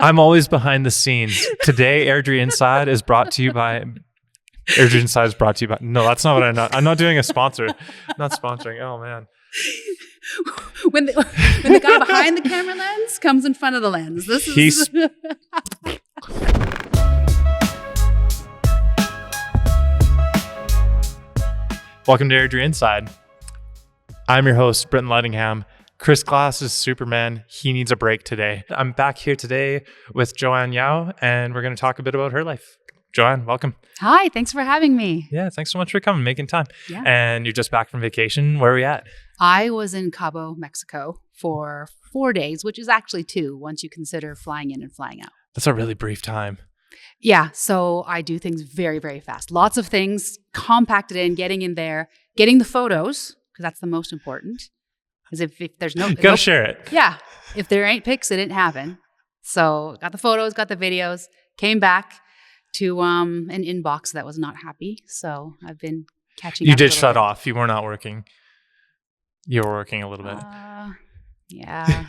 I'm always behind the scenes. Today, Airdrie Inside is brought to you by... Airdrie Inside is brought to you by... No, that's not what I'm not doing a sponsor. Not sponsoring. Oh, man. When the guy behind the camera lens comes in front of the lens. This is... Welcome to Airdrie Inside. I'm your host, Britton Lettingham. Chris Glass is Superman. He needs a break today. I'm back here today with Joanne Yao, and we're going to talk a bit about her life. Joanne, welcome. Hi, thanks for having me. Yeah, thanks so much for coming, making time. Yeah. And you're just back from vacation. Where are we at? I was in Cabo, Mexico for 4 days, which is actually 2 once you consider flying in and flying out. That's a really brief time. Yeah, so I do things very, very fast. Lots of things compacted in, getting in there, getting the photos, because that's the most important. Because if there's no... You got to share it. Yeah. If there ain't pics, it didn't happen. So got the photos, got the videos, came back to an inbox that was not happy. So I've been catching up. You did shut off. You were not working. You were working a little bit. Yeah.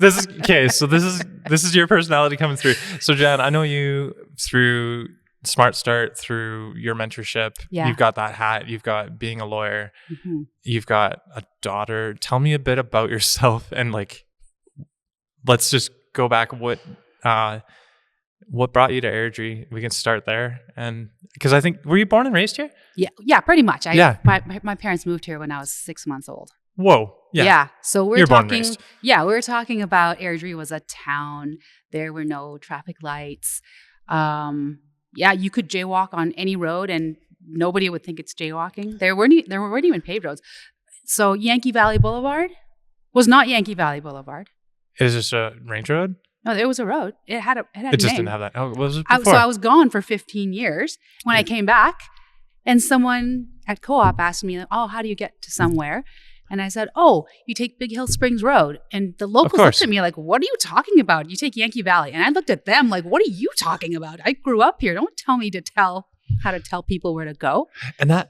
This is your personality coming through. So Jen, I know you through Smart Start, through your mentorship. Yeah. You've got that hat. You've got being a lawyer. Mm-hmm. You've got a daughter. Tell me a bit about yourself, and let's just go back. What brought you to Airdrie? We can start there, and because I think, were you born and raised here? Yeah, pretty much. My parents moved here when I was 6 months old. Whoa. Yeah. So You're born and raised. Yeah, we were talking about Airdrie was a town. There were no traffic lights. Yeah, you could jaywalk on any road and nobody would think it's jaywalking. There weren't even paved roads. So Yankee Valley Boulevard was not Yankee Valley Boulevard. Is this a range road? No, there was a road. It had a It just name. didn't have that. Oh, what was it before? So I was gone for 15 years. When I came back, and someone at Co-op asked me, "Oh, how do you get to somewhere?" And I said, "Oh, you take Big Hill Springs Road." And the locals looked at me like, "What are you talking about? You take Yankee Valley." And I looked at them like, "What are you talking about? I grew up here. Don't tell me how to tell people where to go." And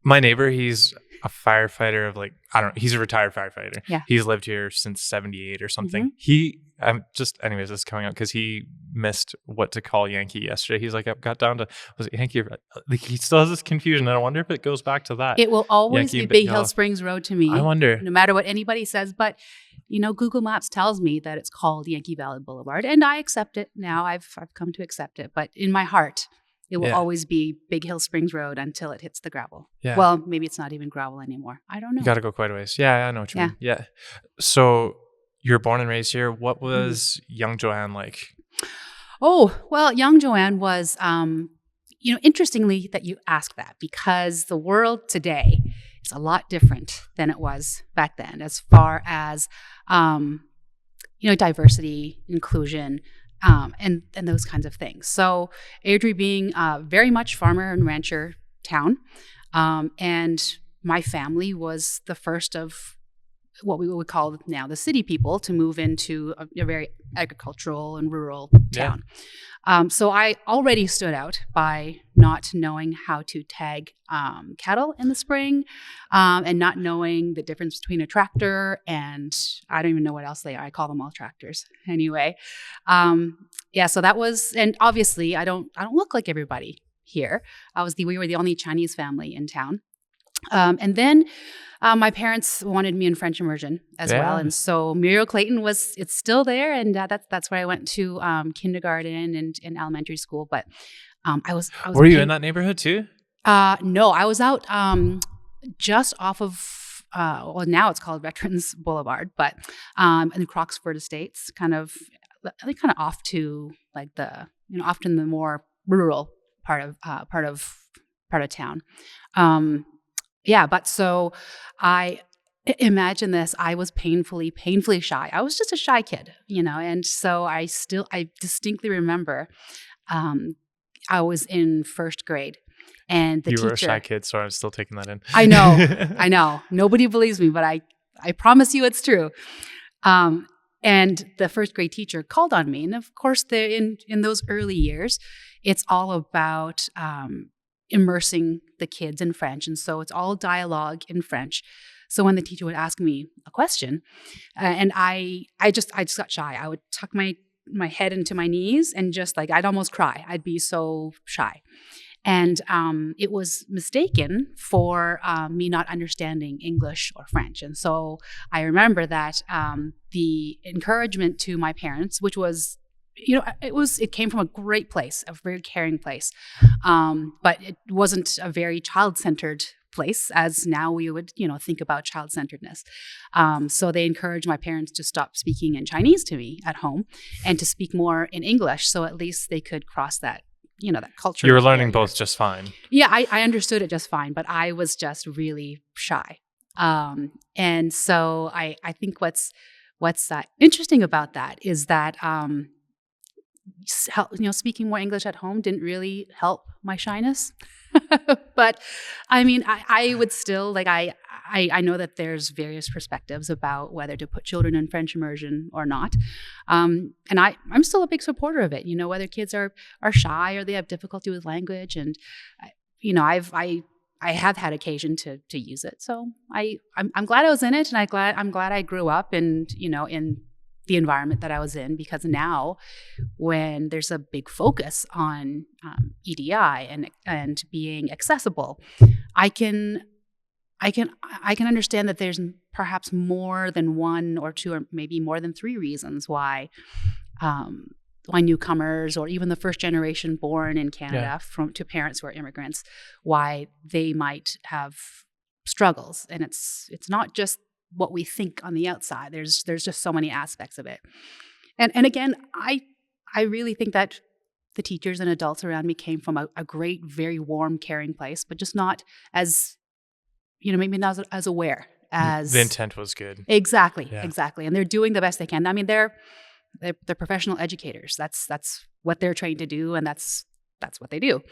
my neighbor, he's a firefighter of he's a retired firefighter. Yeah. He's lived here since 78 or something. Mm-hmm. Anyways, this is coming out because he missed what to call Yankee yesterday. He's like, I got down to, was it Yankee? He still has this confusion. And I wonder if it goes back to that. It will always Yankee be Big Hill Springs Road to me. I wonder. No matter what anybody says. But, Google Maps tells me that it's called Yankee Valley Boulevard. And I accept it now. I've come to accept it. But in my heart, it will always be Big Hill Springs Road until it hits the gravel. Yeah. Well, maybe it's not even gravel anymore. I don't know. You got to go quite a ways. Yeah, I know what you mean. Yeah. So you're born and raised here. What was young Joanne like? Oh, well, young Joanne was, interestingly that you ask that, because the world today is a lot different than it was back then as far as, diversity, inclusion, and those kinds of things. So Airdrie being very much farmer and rancher town, and my family was the first of what we would call now the city people to move into a very agricultural and rural town. So I already stood out by not knowing how to tag cattle in the spring, and not knowing the difference between a tractor and I don't even know what else they are. I call them all tractors anyway. So that was, and obviously I don't look like everybody here. We were the only Chinese family in town. And then my parents wanted me in French immersion as well. And so Muriel Clayton it's still there. And that's where I went to kindergarten and elementary school. But I was Were you in that neighborhood too? No, I was out just off of, now it's called Veterans Boulevard, but in the Croxford Estates, kind of off to often the more rural part of town. But so I imagine this, I was painfully shy. I was just a shy kid, and so I distinctly remember I was in first grade and the teacher. You were a shy kid, so I'm still taking that in. I know. Nobody believes me, but I promise you it's true. And the first grade teacher called on me. And of course, in those early years, it's all about immersing the kids in French. And so it's all dialogue in French. So when the teacher would ask me a question, and I just got shy. I would tuck my head into my knees and just like, I'd almost cry. I'd be so shy. And it was mistaken for me not understanding English or French. And so I remember that the encouragement to my parents, which was, it came from a great place, a very caring place. But it wasn't a very child-centered place, as now we would, think about child-centeredness. So they encouraged my parents to stop speaking in Chinese to me at home and to speak more in English. So at least they could cross that, that culture. You were learning both just fine. Yeah, I understood it just fine, but I was just really shy. And so I think what's interesting about that is that, speaking more English at home didn't really help my shyness. But I mean, I would still I know that there's various perspectives about whether to put children in French immersion or not. And I'm still a big supporter of it, whether kids are shy or they have difficulty with language. And, I have had occasion to use it. So I'm glad I was in it, and I'm glad I grew up in the environment that I was in, because now when there's a big focus on EDI and being accessible, I can understand that there's perhaps more than one or two or maybe more than three reasons why newcomers or even the first generation born in Canada to parents who are immigrants, why they might have struggles. And it's not just what we think on the outside. There's just so many aspects of it. And again, I really think that the teachers and adults around me came from a great, very warm, caring place, but just not as, maybe not as aware as the intent was good. Exactly. And they're doing the best they can. I mean, they're professional educators. That's what they're trained to do, and that's what they do.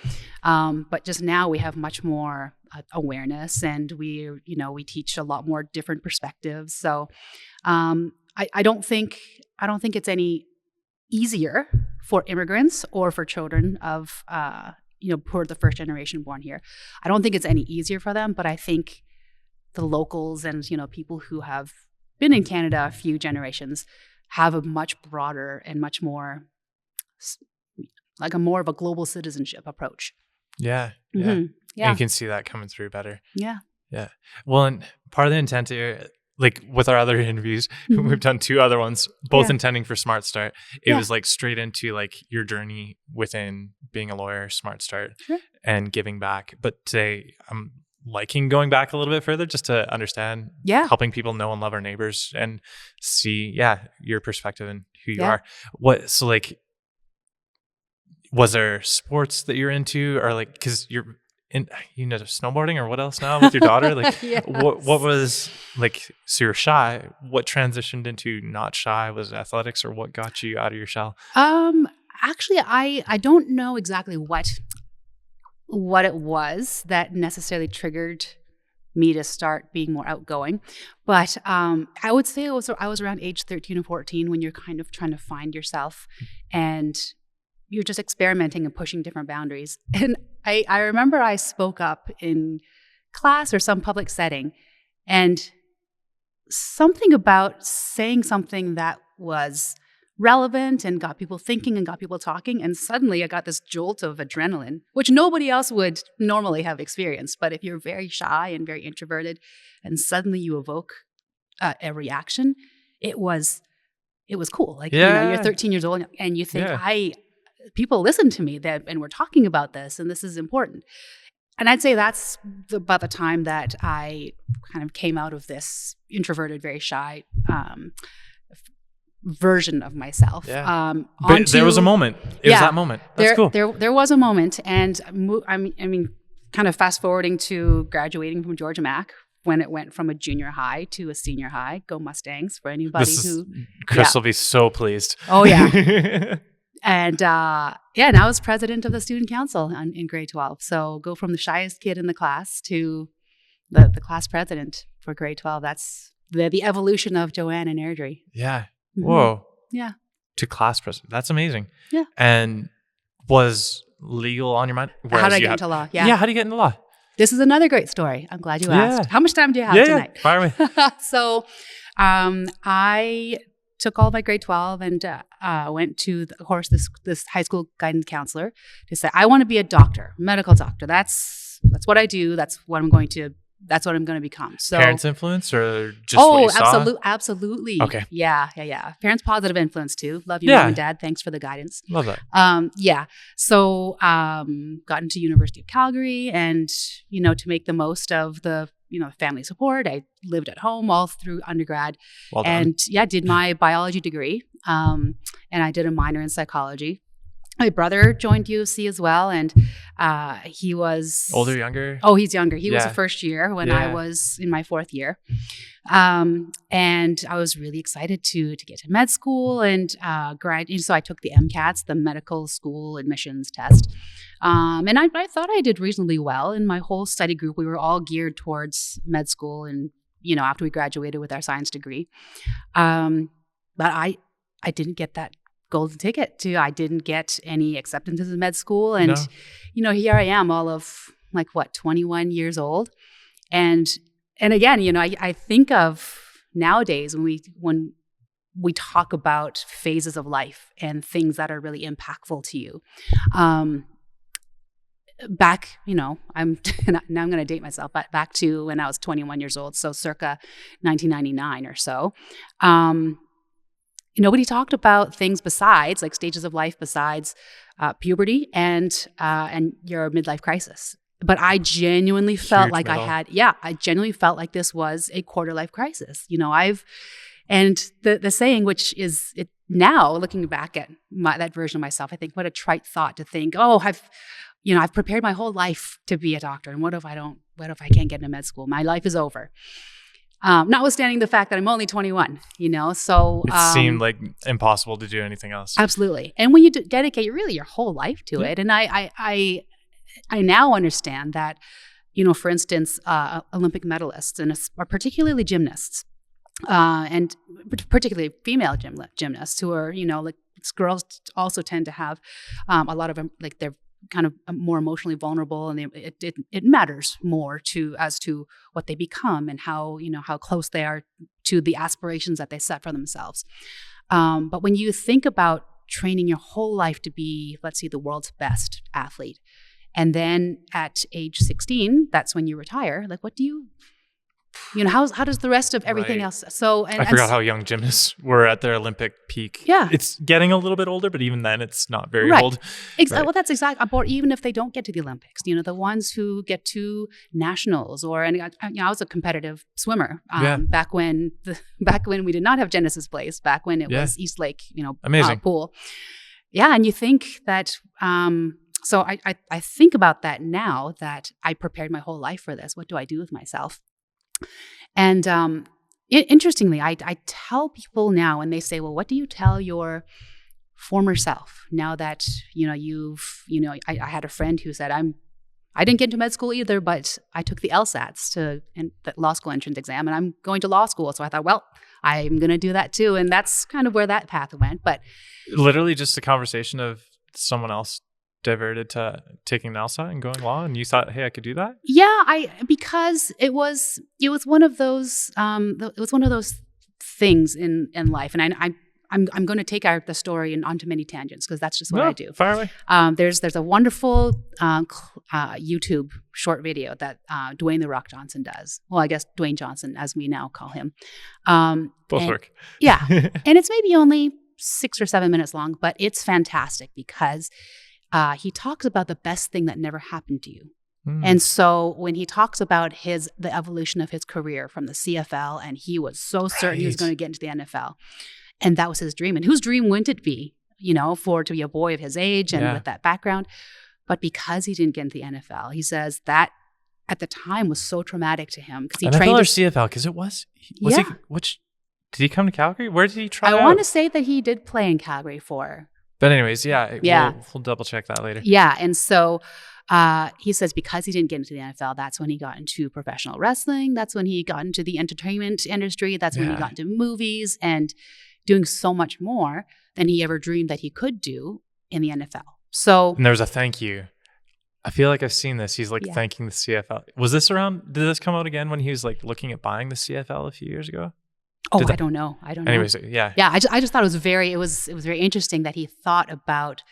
But just now we have much more awareness, and we teach a lot more different perspectives. So I don't think it's any easier for immigrants or for children of who are the first generation born here. I don't think it's any easier for them, but I think the locals and people who have been in Canada a few generations have a much broader and much more more of a global citizenship approach. Yeah. Mm-hmm. And Yeah. you can see that coming through better. Yeah. Yeah. Well, and part of the intent here, like with our other interviews, we've done 2 other ones, both intending for Smart Start. It was like straight into like your journey within being a lawyer, Smart Start, and giving back. But today I'm liking going back a little bit further just to understand, helping people know and love our neighbors and see, your perspective and who you are. Was there sports that you're into, or like, cause you're in, snowboarding, or what else now with your daughter? Like what was like, so you're shy, what transitioned into not shy? Was it athletics, or what got you out of your shell? Actually, I don't know exactly what it was that necessarily triggered me to start being more outgoing. But I would say I was around age 13 or 14 when you're kind of trying to find yourself, and you're just experimenting and pushing different boundaries. And I remember I spoke up in class or some public setting, and something about saying something that was relevant and got people thinking and got people talking. And suddenly I got this jolt of adrenaline, which nobody else would normally have experienced. But if you're very shy and very introverted and suddenly you evoke a reaction, it was cool. Like, you're 13 years old and you think, people listen to me and we're talking about this, and this is important. And I'd say that's about the time that I kind of came out of this introverted, very shy version of myself. But there was a moment. It was that moment. That's cool. There was a moment, and I mean, kind of fast forwarding to graduating from Georgia Mac, when it went from a junior high to a senior high. Go Mustangs for anybody Chris will be so pleased. Oh yeah. And now I was president of the student council in grade 12. So go from the shyest kid in the class to the class president for grade 12. That's the evolution of Joanne and Airdrie. Yeah. Whoa. Yeah. To class president. That's amazing. Yeah. And was legal on your mind? How did I get into law? Yeah. How do you get into law? This is another great story. I'm glad you Yeah. asked. How much time do you have Yeah, tonight? fire away. So I took all of my grade 12 and went to, of course, this high school guidance counselor to say, I want to be a doctor, medical doctor. That's what I do. That's what I'm going to become. So Parents' influence or just what you saw? Absolutely. Okay. Yeah. Parents' positive influence too. Love you, mom and dad. Thanks for the guidance. Love that. So got into University of Calgary, and to make the most of the family support, I lived at home all through undergrad. Well done. And did my biology degree, and I did a minor in psychology. My brother joined U of C as well, and he was older, younger. Oh, he's younger. He was a first year when I was in my fourth year, and I was really excited to get to med school and graduate. So I took the MCATs, the medical school admissions test, and I thought I did reasonably well. In my whole study group, we were all geared towards med school, and after we graduated with our science degree, but I didn't get that golden ticket I didn't get any acceptance into med school. And, here I am all of 21 years old. And again, I think of nowadays when we talk about phases of life and things that are really impactful to you. Back, now I'm going to date myself, but back to when I was 21 years old. So circa 1999 or so. Nobody talked about things besides stages of life besides puberty and your midlife crisis. But I genuinely felt like I genuinely felt like this was a quarter life crisis. And the saying, which is it now looking back at that version of myself, I think what a trite thought to think, I've prepared my whole life to be a doctor, and what if I can't get into med school? My life is over. Notwithstanding the fact that I'm only 21, so it seemed like impossible to do anything else. Absolutely. And when you dedicate really your whole life to it, and I now understand that, for instance, Olympic medalists and particularly gymnasts, and particularly female gymnasts who are, girls also tend to have a lot of they're kind of more emotionally vulnerable, and it matters more as to what they become and how close they are to the aspirations that they set for themselves. But when you think about training your whole life to be, let's say, the world's best athlete, and then at age 16, that's when you retire. What do you? How does the rest of everything else? So I forgot how young gymnasts were at their Olympic peak. Yeah, it's getting a little bit older, but even then, it's not very old. Exactly. Well, that's exactly. Or even if they don't get to the Olympics, the ones who get to nationals, I was a competitive swimmer back when we did not have Genesis Place, back when it was East Lake, amazing pool. Yeah, and you think that. So I think about that now that I prepared my whole life for this. What do I do with myself? And interestingly, I tell people now when they say, well, what do you tell your former self now that, I had a friend who said, I didn't get into med school either, but I took the LSATs and the law school entrance exam, and I'm going to law school. So I thought, well, I'm going to do that too. And that's kind of where that path went. But literally just a conversation of someone else diverted to taking an LSAT and going law, and you thought, hey, I could do that? Yeah, because it was one of those things in life, and I'm going to take the story and onto many tangents because that's just what I do. Fire away. There's a wonderful YouTube short video that Dwayne The Rock Johnson does. Well, I guess Dwayne Johnson, as we now call him. Both work. Yeah, and it's maybe only 6 or 7 minutes long, but it's fantastic because he talks about the best thing that never happened to you. And so when he talks about the evolution of his career from the CFL, and he was so certain he was going to get into the NFL, and that was his dream. And whose dream wouldn't it be, to be a boy of his age and with that background? But because he didn't get into the NFL, he says that at the time was so traumatic to him because he NFL trained or CFL, because it was he, which did he come to Calgary? Where did he try? I want to say that he did play in Calgary for. But anyways, we'll double check that later. Yeah, and so he says because he didn't get into the NFL, that's when he got into professional wrestling. That's when he got into the entertainment industry. That's when he got into movies and doing so much more than he ever dreamed that he could do in the NFL. So, and there was a thank you. I feel like I've seen this. He's like Yeah. thanking the CFL. Was this around? Did this come out again when he was like looking at buying the CFL a few years ago? Oh, Did I don't know. Anyways, yeah. Yeah, I just thought it was very interesting that he thought about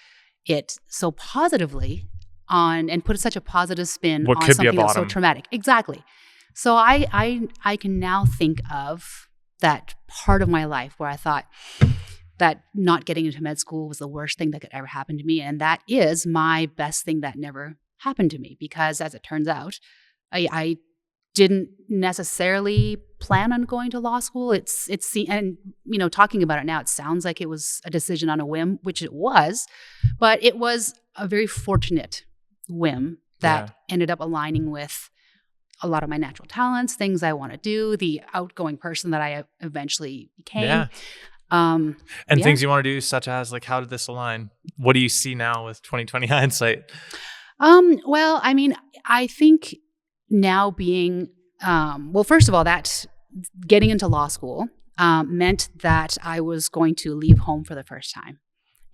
it so positively and put such a positive spin What on could be a something that was so bottom. traumatic. Exactly. So I can now think of that part of my life where I thought that not getting into med school was the worst thing that could ever happen to me. And that is my best thing that never happened to me, because as it turns out, I didn't necessarily plan on going to law school. And talking about it now, it sounds like it was a decision on a whim, which it was, but it was a very fortunate whim that ended up aligning with a lot of my natural talents, things I want to do, the outgoing person that I eventually became. Yeah. And things you want to do, such as like, how did this align? What do you see now with 2020 hindsight? Well, I mean, I think now being, first of all, that getting into law school meant that I was going to leave home for the first time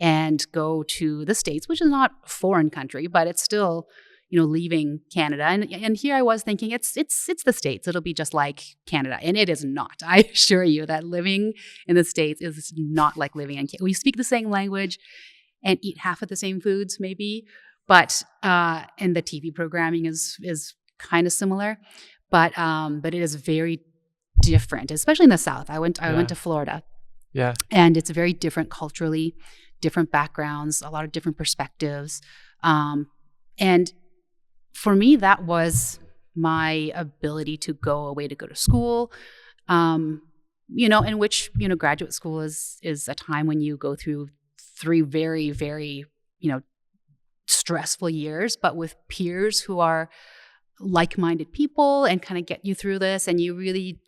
and go to the States, which is not a foreign country, but it's still, leaving Canada. And here I was thinking it's the States. It'll be just like Canada. And it is not. I assure you that living in the States is not like living in Canada. We speak the same language and eat half of the same foods, maybe. But and the TV programming is kind of similar, but it is very different, especially in the South. I went to Florida, and it's very different culturally, different backgrounds, a lot of different perspectives, and for me, that was my ability to go to school, in which graduate school is a time when you go through 3 very, very stressful years, but with peers who are like-minded people and kind of get you through this, and you really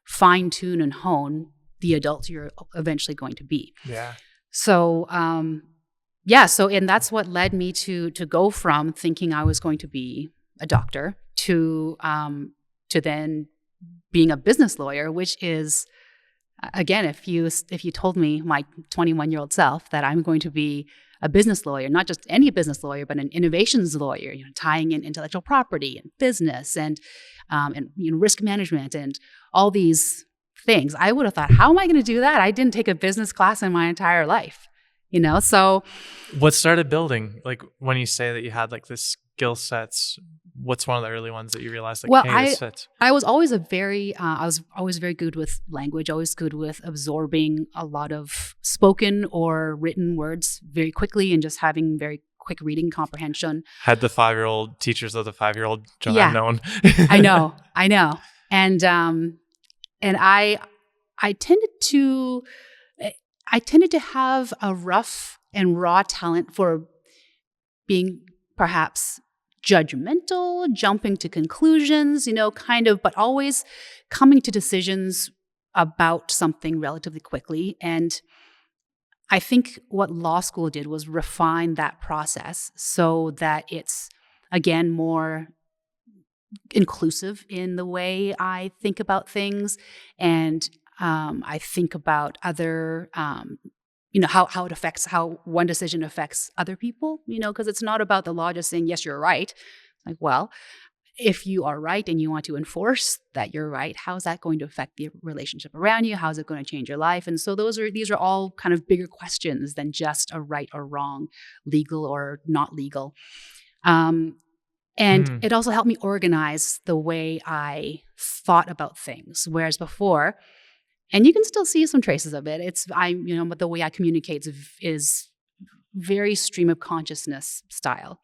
fine-tune and hone the adult you're eventually going to be. Yeah. So, and that's what led me to go from thinking I was going to be a doctor to then being a business lawyer, which is, again, if you told me, my 21-year-old self, that I'm going to be a business lawyer, not just any business lawyer, but an innovations lawyer, tying in intellectual property and business and risk management and all these things, I would have thought, how am I going to do that? I didn't take a business class in my entire life, So, what started building? Like, when you say that you had like this skill sets, what's one of the early ones that you realized? Like, hey, this fits? I was always very good with language, always good with absorbing a lot of spoken or written words very quickly and just having very quick reading comprehension. Had the 5-year-old teachers of the 5-year-old Joanne known. I know. And I tended to have a rough and raw talent for being perhaps judgmental, jumping to conclusions, but always coming to decisions about something relatively quickly. And I think what law school did was refine that process so that it's, again, more inclusive in the way I think about things, and I think about other, how it affects, how one decision affects other people, because it's not about the law just saying, yes, you're right. Like, well, if you are right and you want to enforce that you're right, how is that going to affect the relationship around you? How is it going to change your life? And so these are all kind of bigger questions than just a right or wrong, legal or not legal. And it also helped me organize the way I thought about things. Whereas before, and you can still see some traces of it, but the way I communicate is very stream of consciousness style,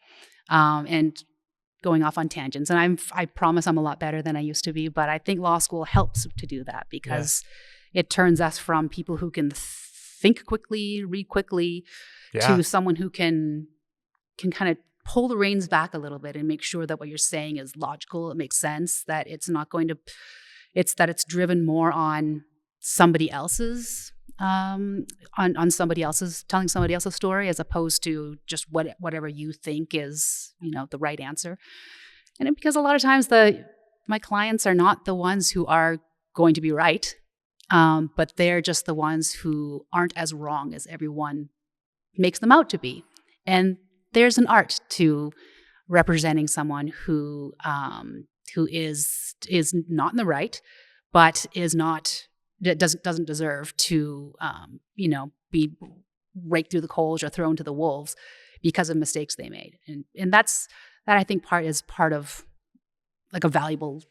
and going off on tangents. And I promise I'm a lot better than I used to be, but I think law school helps to do that because it turns us from people who can think quickly, read quickly, to someone who can kind of pull the reins back a little bit and make sure that what you're saying is logical, it makes sense, that it's not going to, that it's driven more on somebody else's, on somebody else's, telling somebody else's story, as opposed to just whatever you think is, the right answer. And because a lot of times my clients are not the ones who are going to be right, but they're just the ones who aren't as wrong as everyone makes them out to be. And there's an art to representing someone who is not in the right, but is not that doesn't deserve to be raked through the coals or thrown to the wolves because of mistakes they made. And that I think is part of like a valuable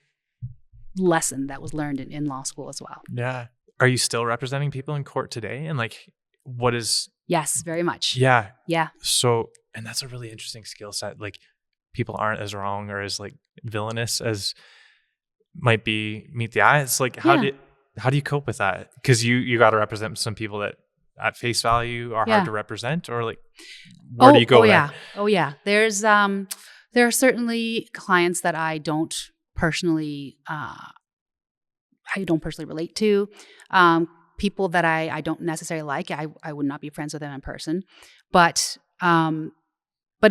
lesson that was learned in law school as well. Yeah. Are you still representing people in court today? And like, what is... Yes, very much. Yeah. Yeah. So, and that's a really interesting skill set. Like, people aren't as wrong or as like villainous as might be meet the eye. It's like, how do you cope with that? Because you got to represent some people that at face value are hard to represent, or like, where do you go there? Oh yeah. There are certainly clients that I don't personally relate to. People that I don't necessarily like. I would not be friends with them in person. But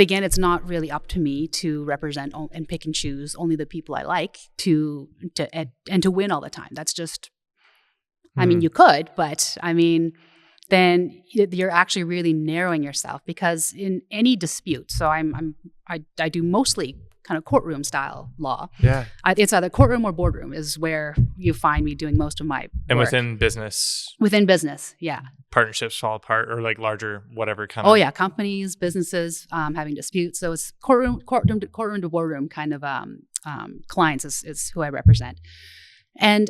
again, it's not really up to me to represent and pick and choose only the people I like to win all the time. That's just, I mean, you could, but I mean, then you're actually really narrowing yourself, because in any dispute, so I do mostly kind of courtroom style law. Yeah. It's either courtroom or boardroom is where you find me doing most of my work. And within business, yeah. Partnerships fall apart, or like larger, whatever kind of. Oh yeah. Companies, businesses, having disputes. So it's courtroom to boardroom kind of clients is who I represent. And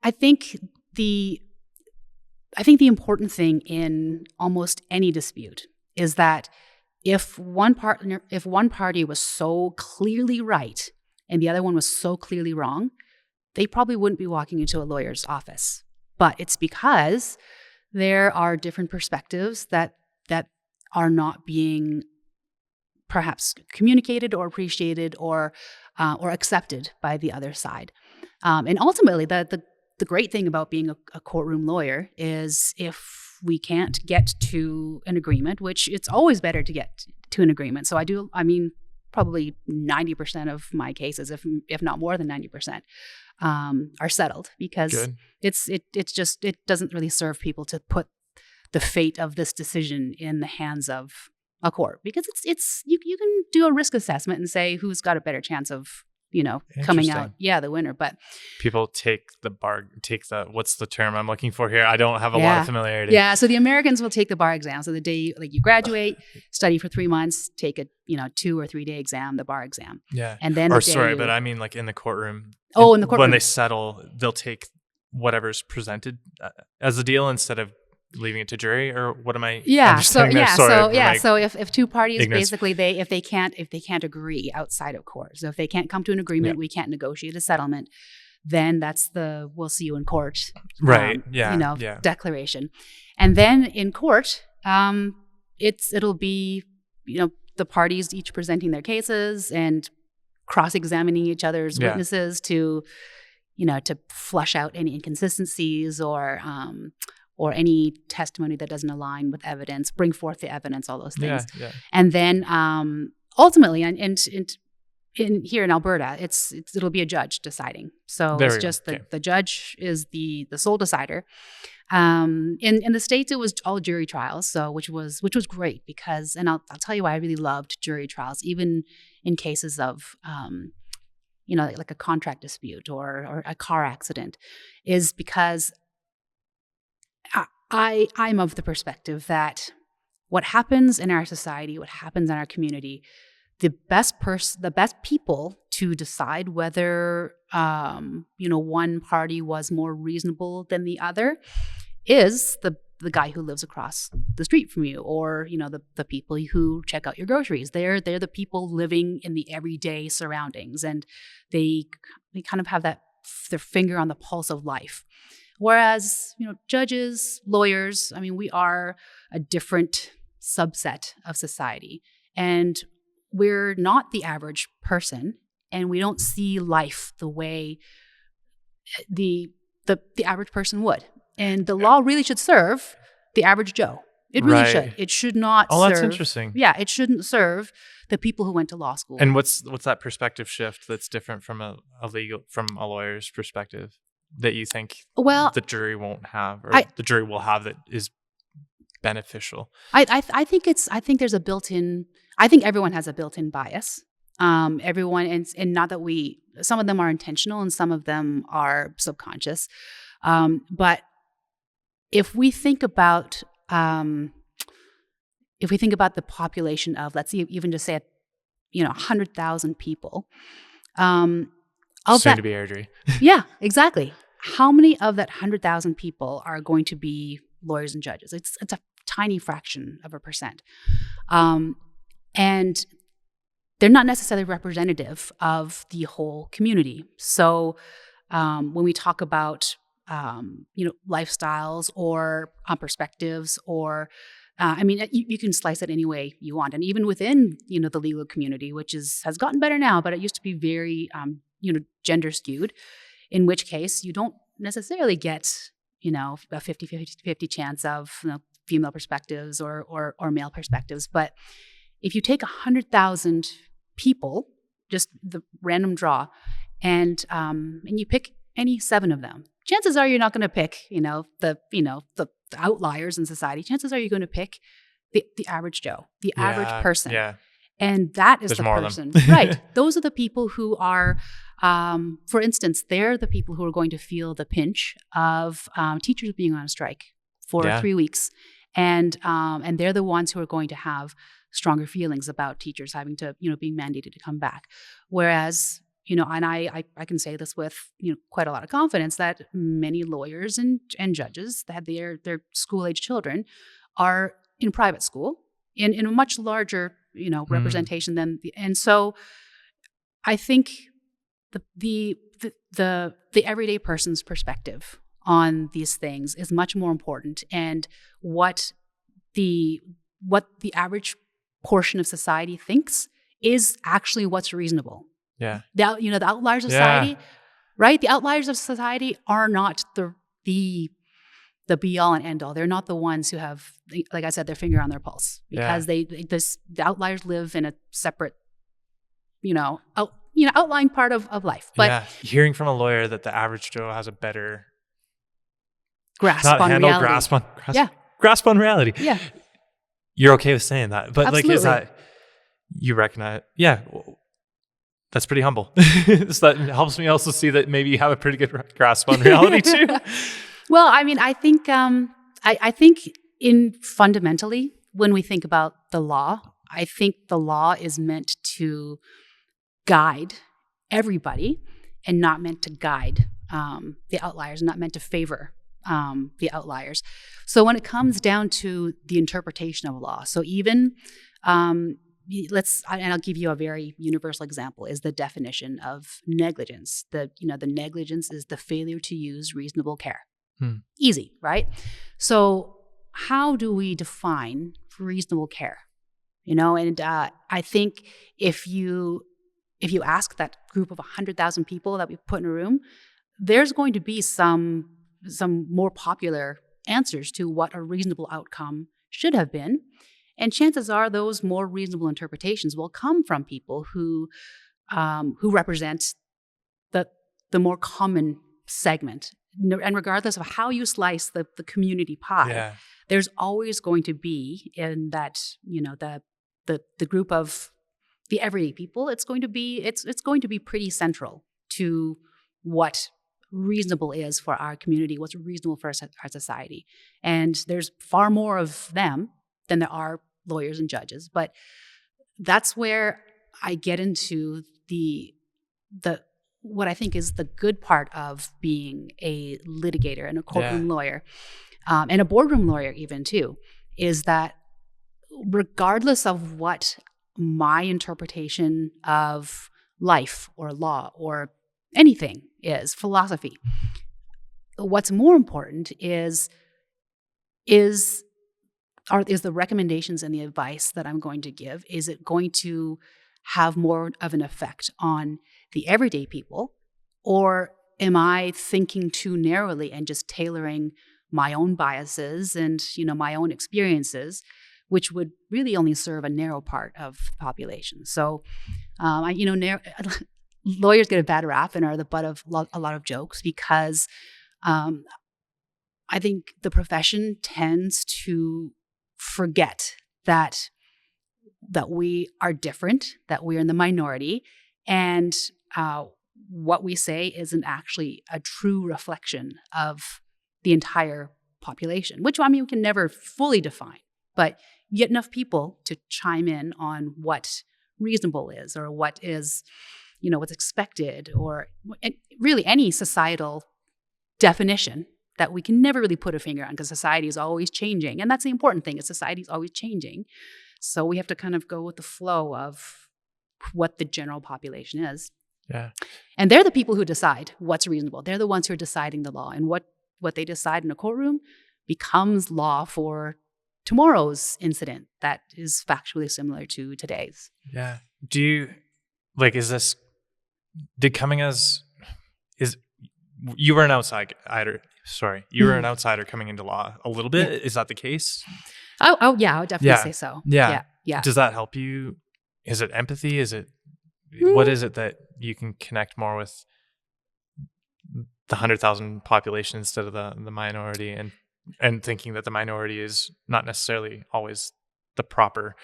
I think the important thing in almost any dispute is that if one party was so clearly right and the other one was so clearly wrong, they probably wouldn't be walking into a lawyer's office. But it's because there are different perspectives that are not being perhaps communicated or appreciated or accepted by the other side. And ultimately, the great thing about being a courtroom lawyer is if we can't get to an agreement, which it's always better to get to an agreement. So probably 90% of my cases, if not more than 90%, are settled, because it doesn't really serve people to put the fate of this decision in the hands of a court, because you can do a risk assessment and say who's got a better chance of coming out, the winner. But people take what's the term I'm looking for here? I don't have a lot of familiarity. Yeah. So the Americans will take the bar exam. So the day you graduate, study for 3 months, take a 2 or 3 day exam, the bar exam. Yeah. And then but I mean like in the courtroom. In the courtroom. When they settle, they'll take whatever's presented as a deal instead of leaving it to jury, or what am I understanding there? So if two parties ignorance. Basically if they can't agree outside of court, so if they can't come to an agreement, we can't negotiate a settlement, then that's the we'll see you in court, right? Declaration. And then in court, it'll be the parties each presenting their cases and cross-examining each other's witnesses to flush out any inconsistencies or any testimony that doesn't align with evidence, bring forth the evidence, all those things. Yeah. And then ultimately, and in here in Alberta, it'll be a judge deciding. So it's just the judge is the sole decider. In the States, it was all jury trials, so which was great, because, and I'll tell you why I really loved jury trials, even in cases of like a contract dispute or a car accident, is because I'm of the perspective that what happens in our society, what happens in our community, the best people to decide whether one party was more reasonable than the other is the guy who lives across the street from you, or the people who check out your groceries. They're the people living in the everyday surroundings, and they kind of have their finger on the pulse of life. Whereas, judges, lawyers, we are a different subset of society, and we're not the average person, and we don't see life the way the average person would. And the law really should serve the average Joe. It really should. It should not serve. Oh, that's interesting. Yeah, it shouldn't serve the people who went to law school. And what's that perspective shift that's different from a lawyer's perspective that you think the jury won't have, or the jury will have, that is beneficial? I think there's a built-in. I think everyone has a built-in bias. Everyone, and not that some of them are intentional and some of them are subconscious. But if we think about the population of, let's even just say, 100,000 people, of Soon that, to be Airdrie. yeah, exactly. How many of that 100,000 people are going to be lawyers and judges? It's a tiny fraction of a percent, and they're not necessarily representative of the whole community. So when we talk about lifestyles or perspectives, or you can slice it any way you want. And even within the legal community, which has gotten better now, but it used to be very gender skewed, in which case you don't necessarily get a 50 chance of female perspectives or male perspectives. But if you take 100,000 people, just the random draw, and you pick any 7 of them, chances are you're not going to pick the outliers in society. Chances are you're going to pick the average Joe, the average person. Yeah. And that is There's the more person, of them. right? Those are the people who are, for instance, they're the people who are going to feel the pinch of teachers being on strike for 3 weeks, and they're the ones who are going to have stronger feelings about teachers having to, being mandated to come back. Whereas, and I can say this with quite a lot of confidence, that many lawyers and judges that have their school age children are in private school in a much larger representation than and so I think the everyday person's perspective on these things is much more important, and what the average portion of society thinks is actually what's reasonable. Yeah. The outliers of society, right? The outliers of society are not the be all and end all. They're not the ones who have, like I said, their finger on their pulse, because the outliers live in a separate, outlying part of life. But hearing from a lawyer that the average Joe has a better grasp on reality. Grasp on reality. Yeah. You're okay with saying that, but Absolutely. is that you recognize? Yeah. That's pretty humble. So that helps me also see that maybe you have a pretty good grasp on reality too. Well, I think I think fundamentally, when we think about the law, I think the law is meant to guide everybody and not meant to guide the outliers, not meant to favor the outliers. So when it comes down to the interpretation of law, so even and I'll give you a very universal example, is the definition of negligence. The negligence is the failure to use reasonable care. Easy, right? So how do we define reasonable care? And I think if you ask that group of 100,000 people that we put in a room, there's going to be some more popular answers to what a reasonable outcome should have been. And chances are those more reasonable interpretations will come from people who represent the more common segment. And regardless of how you slice the community pie, there's always going to be in that the group of the everyday people. It's going to be pretty central to what reasonable is for our community, what's reasonable for our society. And there's far more of them than there are lawyers and judges. But that's where I get into the what I think is the good part of being a litigator and a courtroom lawyer, and a boardroom lawyer even too, is that regardless of what my interpretation of life or law or anything is, philosophy, what's more important is the recommendations and the advice that I'm going to give. Is it going to have more of an effect on the everyday people, or am I thinking too narrowly and just tailoring my own biases and my own experiences, which would really only serve a narrow part of the population? So, lawyers get a bad rap and are the butt of a lot of jokes because I think the profession tends to forget that that we are different, that we're in the minority, and what we say isn't actually a true reflection of the entire population, which, I mean, we can never fully define, but you get enough people to chime in on what reasonable is, or what is, what's expected, or really any societal definition that we can never really put a finger on, because society is always changing. And that's the important thing, is society is always changing. So we have to kind of go with the flow of what the general population is. Yeah. And they're the people who decide what's reasonable. They're the ones who are deciding the law. And what they decide in a courtroom becomes law for tomorrow's incident that is factually similar to today's. Yeah. Do you, like, you were an outsider. Sorry. You were an outsider coming into law a little bit. Yeah. Is that the case? Oh yeah, I would definitely say so. Yeah. Yeah. Does that help you? Is it empathy? What is it that you can connect more with the 100,000 population instead of the minority, and thinking that the minority is not necessarily always the proper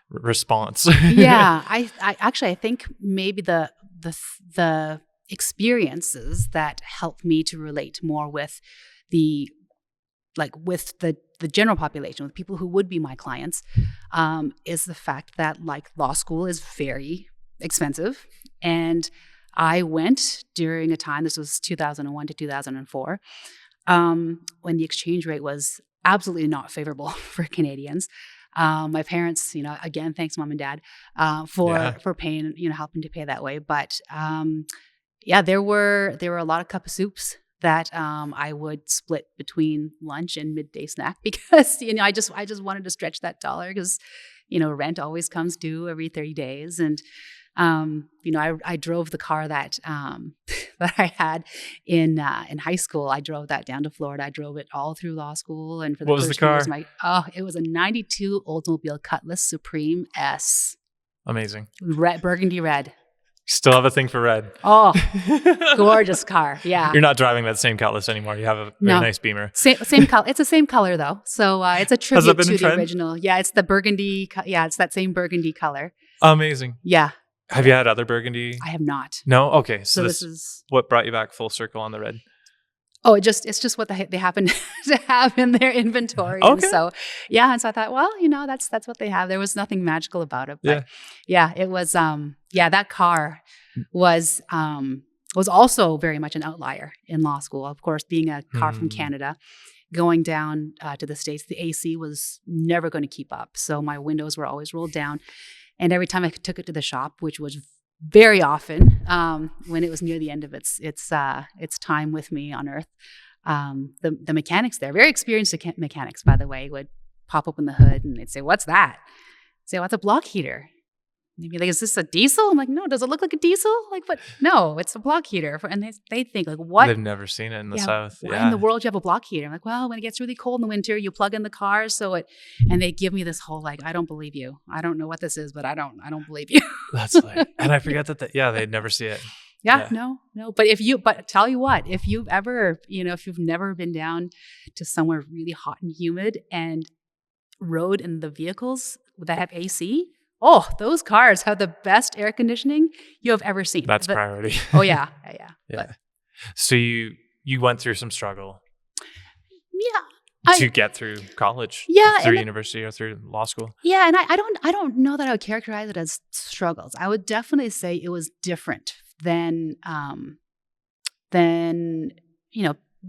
response? Yeah, I think maybe the experiences that help me to relate more with the general population, with people who would be my clients, is the fact that, like, law school is very expensive. And I went during a time, this was 2001 to 2004, when the exchange rate was absolutely not favorable for Canadians. My parents, again, thanks mom and dad, for paying, helping to pay that way. But there were a lot of cup of soups that I would split between lunch and midday snack, because I just wanted to stretch that dollar, because rent always comes due every 30 days. And I drove the car that that I had in high school. I drove that down to Florida. I drove it all through law school. And for the what was the car? It was a '92 Oldsmobile Cutlass Supreme S. Amazing. Burgundy red. Still have a thing for red. Oh, gorgeous car. Yeah. You're not driving that same Cutlass anymore. You have a very nice Beamer. Same color. It's the same color though. So it's a tribute to the trend? original. Yeah, it's the burgundy. Yeah, it's that same burgundy color. Amazing. Yeah. Have you had other burgundy? I have not. No? Okay. So this is what brought you back full circle on the red? Oh, it's just what they happen to have in their inventory. Okay. And so, and so I thought, well, that's what they have. There was nothing magical about it. But it was, that car was also very much an outlier in law school. Of course, being a car from Canada, going down to the States, the AC was never going to keep up. So my windows were always rolled down. And every time I took it to the shop, which was very often, when it was near the end of its time with me on Earth, the mechanics there, very experienced mechanics, by the way, would pop open the hood and they'd say, "What's that?" I'd say, "Oh, it's a block heater." They'd be like, "Is this a diesel?" I'm like, "No, does it look like a diesel?" Like, "But no, it's a block heater." And they think, like, "What?" They've never seen it in the South. Why in the world do you have a block heater? I'm like, "Well, when it gets really cold in the winter, you plug in the car, and they give me this whole, like, "I don't believe you. I don't know what this is, but I don't believe you." That's like, and I forget that they'd never see it. No. But tell you what, if you've ever, if you've never been down to somewhere really hot and humid and rode in the vehicles that have AC, oh, those cars have the best air conditioning you have ever seen. That's priority. Oh yeah. So you went through some struggle. Yeah. To get through college. Yeah. Through university or through law school. Yeah. And I don't know that I would characterize it as struggles. I would definitely say it was different than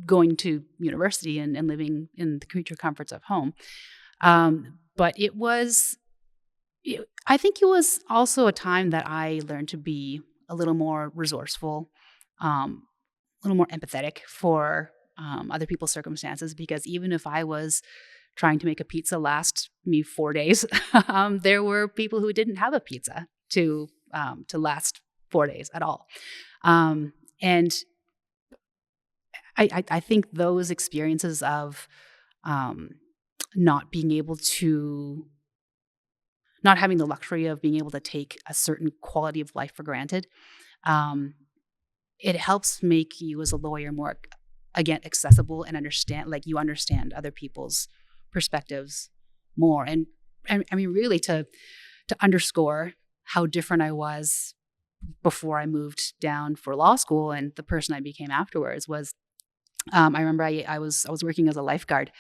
going to university and living in the creature comforts of home. But I think it was also a time that I learned to be a little more resourceful, a little more empathetic for other people's circumstances, because even if I was trying to make a pizza last me 4 days, there were people who didn't have a pizza to last 4 days at all. And I think those experiences of not having the luxury of being able to take a certain quality of life for granted, it helps make you as a lawyer more, again, accessible and you understand other people's perspectives more. And I mean, really to to underscore how different I was before I moved down for law school, and the person I became afterwards was. I remember I was working as a lifeguard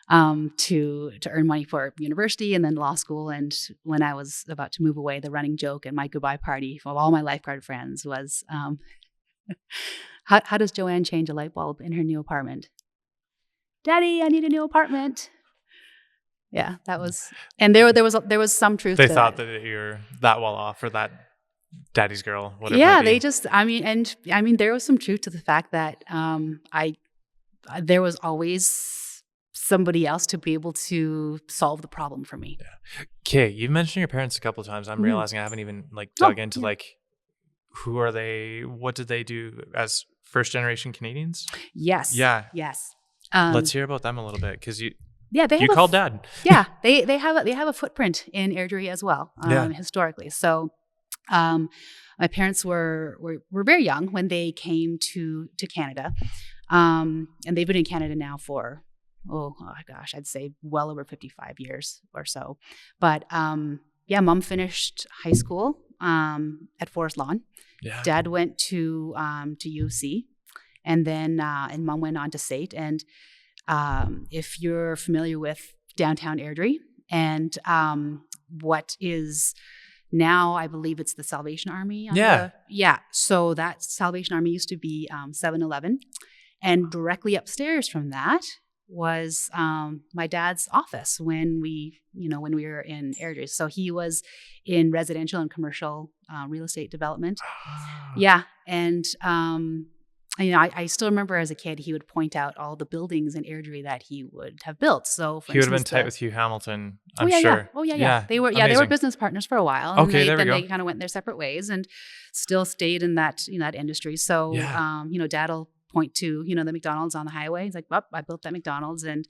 to earn money for university and then law school. And when I was about to move away, the running joke at my goodbye party of all my lifeguard friends was, how does Joanne change a light bulb in her new apartment? Daddy, I need a new apartment. Yeah, that was, and there was some truth They to thought that. that you're that well off, or that daddy's girl, whatever. Yeah, they just, I mean, there was some truth to the fact that there was always somebody else to be able to solve the problem for me. Yeah. Okay, you've mentioned your parents a couple of times. I'm Mhm. realizing I haven't even dug into yeah. who are they? What did they do as first generation Canadians? Yes. Yeah. Yes. Let's hear about them a little bit, because they have you called dad. Yeah, they have a footprint in Airdrie as well, historically. So, my parents were very young when they came to Canada, and they've been in Canada now for oh gosh, I'd say well over 55 years or so. But Mom finished high school at Forest Lawn. Yeah. Dad went to UC, and then and Mom went on to SAIT. And if you're familiar with downtown Airdrie and what is now, I believe it's the Salvation Army. So that Salvation Army used to be 7-Eleven, and directly upstairs from that was my dad's office when we were in Airdrie. So he was in residential and commercial real estate development. Yeah, and I still remember as a kid, he would point out all the buildings in Airdrie that he would have built. So for he would have instance, been tight with Hugh Hamilton, I'm sure. sure. Oh yeah. They were business partners for a while. And Okay, there we go. They kind of went their separate ways and still stayed in that that industry. So Dad'll point to the McDonald's on the highway. He's like, well, I built that McDonald's, and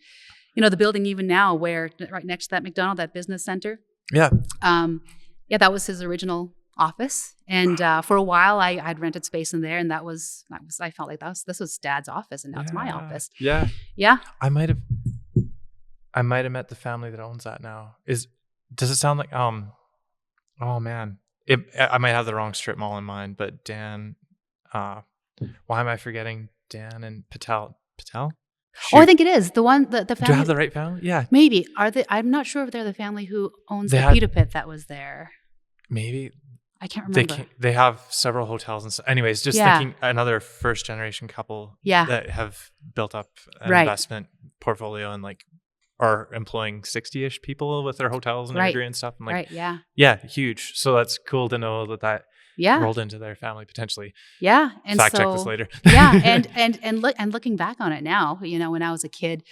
the building even now where right next to that McDonald's, that business center. Yeah. That was his original office, and for a while I'd rented space in there, and that was I felt like this was Dad's office, and now it's my office. Yeah. Yeah. I might have met the family that owns that now. Does it sound like oh man, I might have the wrong strip mall in mind, but Dan, why am I forgetting Dan and Patel? Shoot. Oh, I think it is the one the family. Do I have the right family? Yeah, maybe. Are they? I'm not sure if they're the family who owns the pita pit that was there. Maybe. I can't remember. They have several hotels and stuff. Anyways, just thinking another first generation couple that have built up an investment portfolio and are employing 60-ish people with their hotels and Airdrie and stuff. And huge. So that's cool to know that rolled into their family potentially. Yeah, and fact check this later. and looking back on it now, when I was a kid,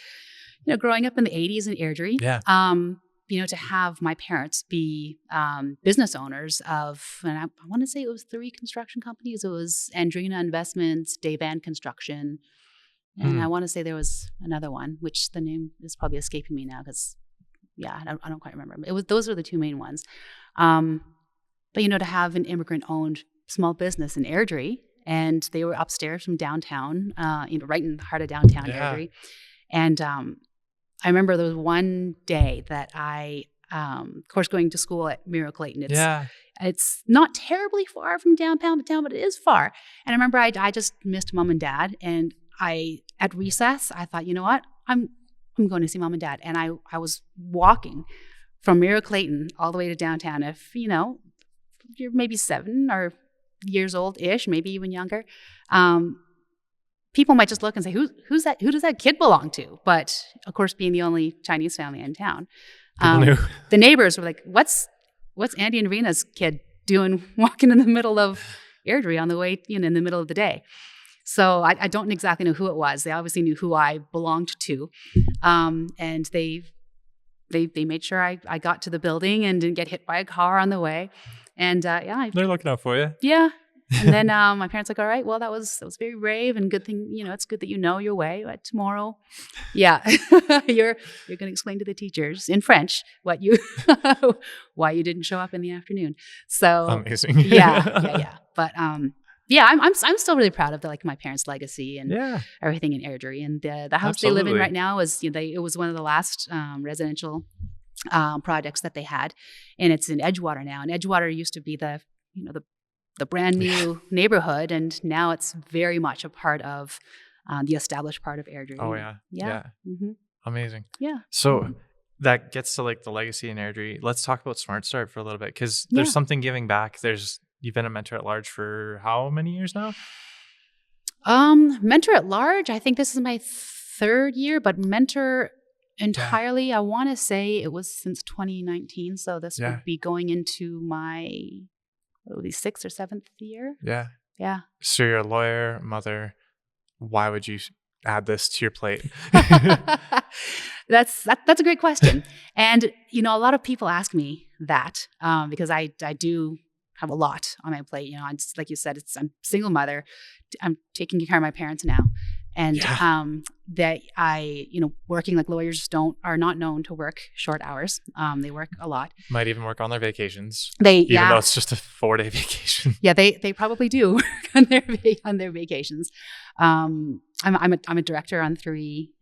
growing up in the 80s in Airdrie, to have my parents be business owners of, and I want to say it was 3 construction companies. It was Andrina Investments, Dayvan Construction, and I want to say there was another one, which the name is probably escaping me now because, I don't quite remember. Those were the 2 main ones. But to have an immigrant-owned small business in Airdrie, and they were upstairs from downtown, right in the heart of downtown Airdrie, and I remember there was one day that I, of course, going to school at Miro Clayton. It's not terribly far from downtown, but it is far. And I remember I just missed Mom and Dad, and at recess, I thought, you know what, I'm going to see Mom and Dad, and I was walking from Miro Clayton all the way to downtown. If you're maybe 7 or years old-ish, maybe even younger, people might just look and say, who's that? Who does that kid belong to? But of course, being the only Chinese family in town, the neighbors were like, what's Andy and Rena's kid doing walking in the middle of Airdrie on the way, in the middle of the day? So I don't exactly know who it was. They obviously knew who I belonged to. And they made sure I got to the building and didn't get hit by a car on the way. And they're looking out for you. Yeah. And then my parents all right, well, that was very brave, and good thing, it's good that you know your way. But tomorrow, you're going to explain to the teachers in French why you didn't show up in the afternoon. So amazing. Yeah. But I'm still really proud of my parents' legacy and everything in Airdrie. And the house they live in right now is it was one of the last residential projects that they had, and it's in Edgewater now. And Edgewater used to be the brand new neighborhood, and now it's very much a part of the established part of Airdrie. Oh yeah. Mm-hmm. Amazing. Yeah. So that gets to like the legacy in Airdrie. Let's talk about Smart Start for a little bit, because there's something giving back. You've been a mentor at large for how many years now? Mentor at large, I think this is my 3rd year, but mentor entirely, I want to say it was since 2019. So this would be going into my 6th or 7th year. Yeah. Yeah. So you're a lawyer, mother. Why would you add this to your plate? That's a great question. And, a lot of people ask me that because I do have a lot on my plate. I'm just, like you said, I'm a single mother. I'm taking care of my parents now. And that working, like, lawyers are not known to work short hours. They work a lot. Might even work on their vacations. Even though it's just a 4-day vacation. Yeah, they probably do work on their vacations. I'm a director on 3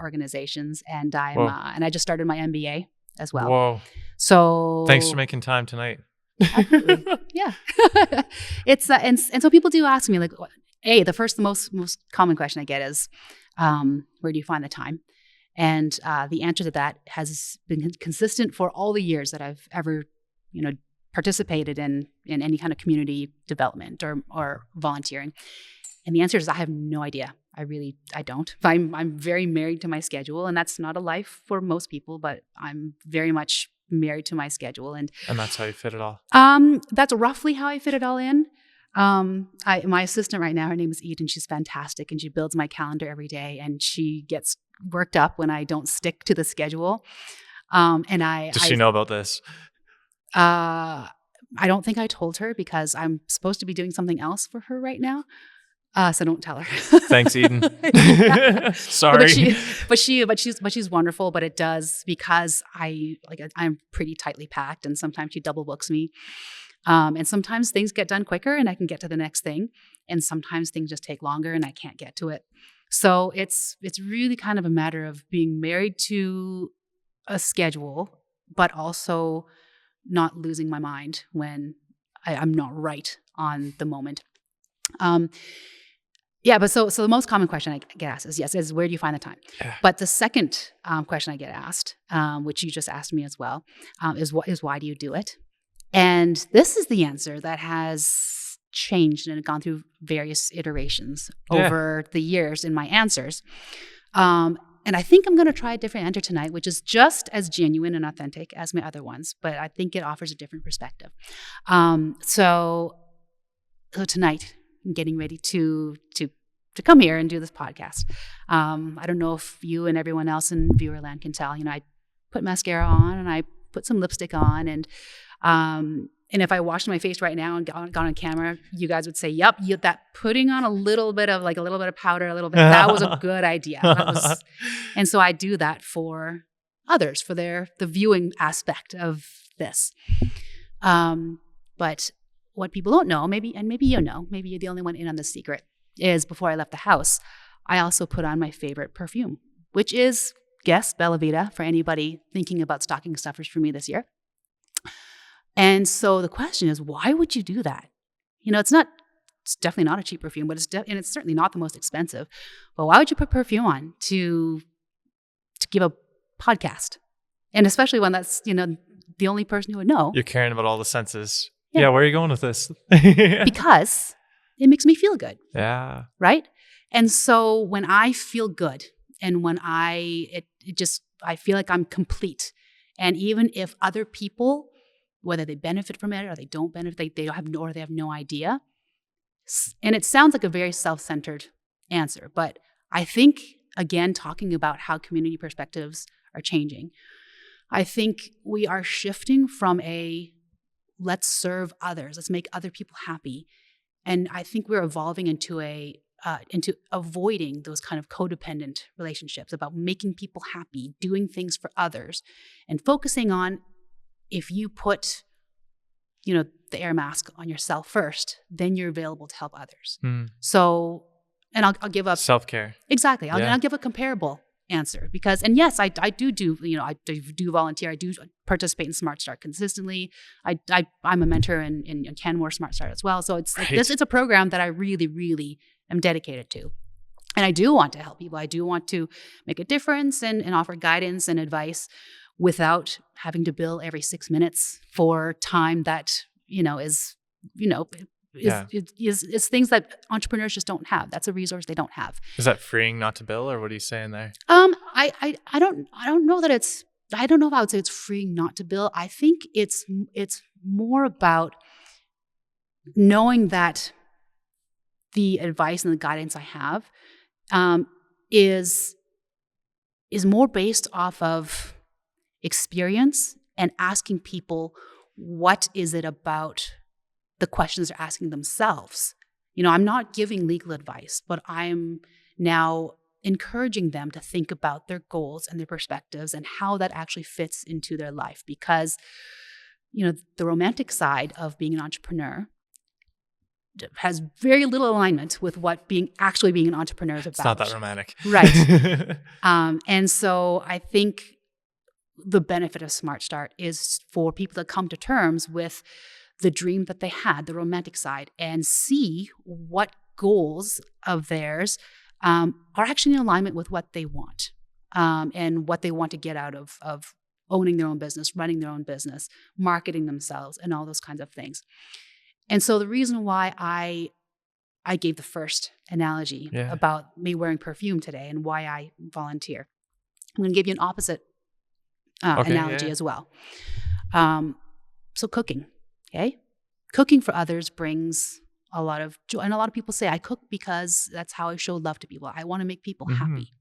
organizations, and I just started my MBA as well. Whoa! So thanks for making time tonight. Absolutely. Yeah. It's and so people do ask me, like, the most common question I get is, where do you find the time? And the answer to that has been consistent for all the years that I've ever, participated in any kind of community development or volunteering. And the answer is, I have no idea. I don't. I'm very married to my schedule, and that's not a life for most people, but I'm very much married to my schedule. And that's how you fit it all. That's roughly how I fit it all in. My assistant right now, her name is Eden. She's fantastic, and she builds my calendar every day, and she gets worked up when I don't stick to the schedule. Does she know about this? I don't think I told her, because I'm supposed to be doing something else for her right now. So don't tell her. Thanks, Eden. Sorry. But she's wonderful. But it does, because I'm pretty tightly packed, and sometimes she double books me. And sometimes things get done quicker and I can get to the next thing. And sometimes things just take longer and I can't get to it. So it's really kind of a matter of being married to a schedule, but also not losing my mind when I'm not right on the moment. But so the most common question I get asked is where do you find the time? Yeah. But the second question I get asked, which you just asked me as well, is why do you do it? And this is the answer that has changed and gone through various iterations over the years in my answers. And I think I'm going to try a different answer tonight, which is just as genuine and authentic as my other ones, but I think it offers a different perspective. So tonight, I'm getting ready to come here and do this podcast. I don't know if you and everyone else in Viewerland can tell. I put mascara on and I put some lipstick on, and if I washed my face right now and got on camera, you guys would say, "Yep, that putting on a little bit of powder, that was a good idea." And so I do that for others, for the viewing aspect of this. But what people don't know, maybe you're the only one in on this secret, is before I left the house, I also put on my favorite perfume, which is, guess, Bella Vita, for anybody thinking about stocking stuffers for me this year. And so the question is, why would you do that? It's definitely not a cheap perfume, but it's certainly not the most expensive. But why would you put perfume on to give a podcast? And especially when that's, the only person who would know. You're caring about all the senses. Yeah, where are you going with this? Because it makes me feel good. Yeah. Right? And so when I feel good, and when I feel like I'm complete. And even if other people, whether they benefit from it or they don't benefit, they have no idea. And it sounds like a very self-centered answer, but I think, again, talking about how community perspectives are changing, I think we are shifting from let's serve others, let's make other people happy. And I think we're evolving into avoiding those kind of codependent relationships, about making people happy, doing things for others, and focusing on, if you put, the air mask on yourself first, then you're available to help others. So, and I'll give up self-care. Exactly. I'll give a comparable answer because, and yes, I do, I do volunteer. I do participate in Smart Start consistently. I'm a mentor in Canmore Smart Start as well. So it's like it's a program that I really, really am dedicated to. And I do want to help people. I do want to make a difference and offer guidance and advice without having to bill every 6 minutes for time that, is things that entrepreneurs just don't have. That's a resource they don't have. Is that freeing not to bill, or what are you saying there? I don't know that it's, I don't know if I would say it's freeing not to bill. I think it's more about knowing that the advice and the guidance I have is more based off of experience and asking people what is it about the questions they're asking themselves. I'm not giving legal advice, but I'm now encouraging them to think about their goals and their perspectives and how that actually fits into their life. Because, the romantic side of being an entrepreneur has very little alignment with what being an entrepreneur is about. It's not that romantic. Right. And so I think the benefit of Smart Start is for people to come to terms with the dream that they had, the romantic side, and see what goals of theirs are actually in alignment with what they want and what they want to get out of owning their own business, running their own business, marketing themselves, and all those kinds of things. And so the reason why I gave the first analogy about me wearing perfume today and why I volunteer, I'm going to give you an opposite analogy as well. So cooking, okay? Cooking for others brings a lot of joy. And a lot of people say, I cook because that's how I show love to people. I want to make people happy.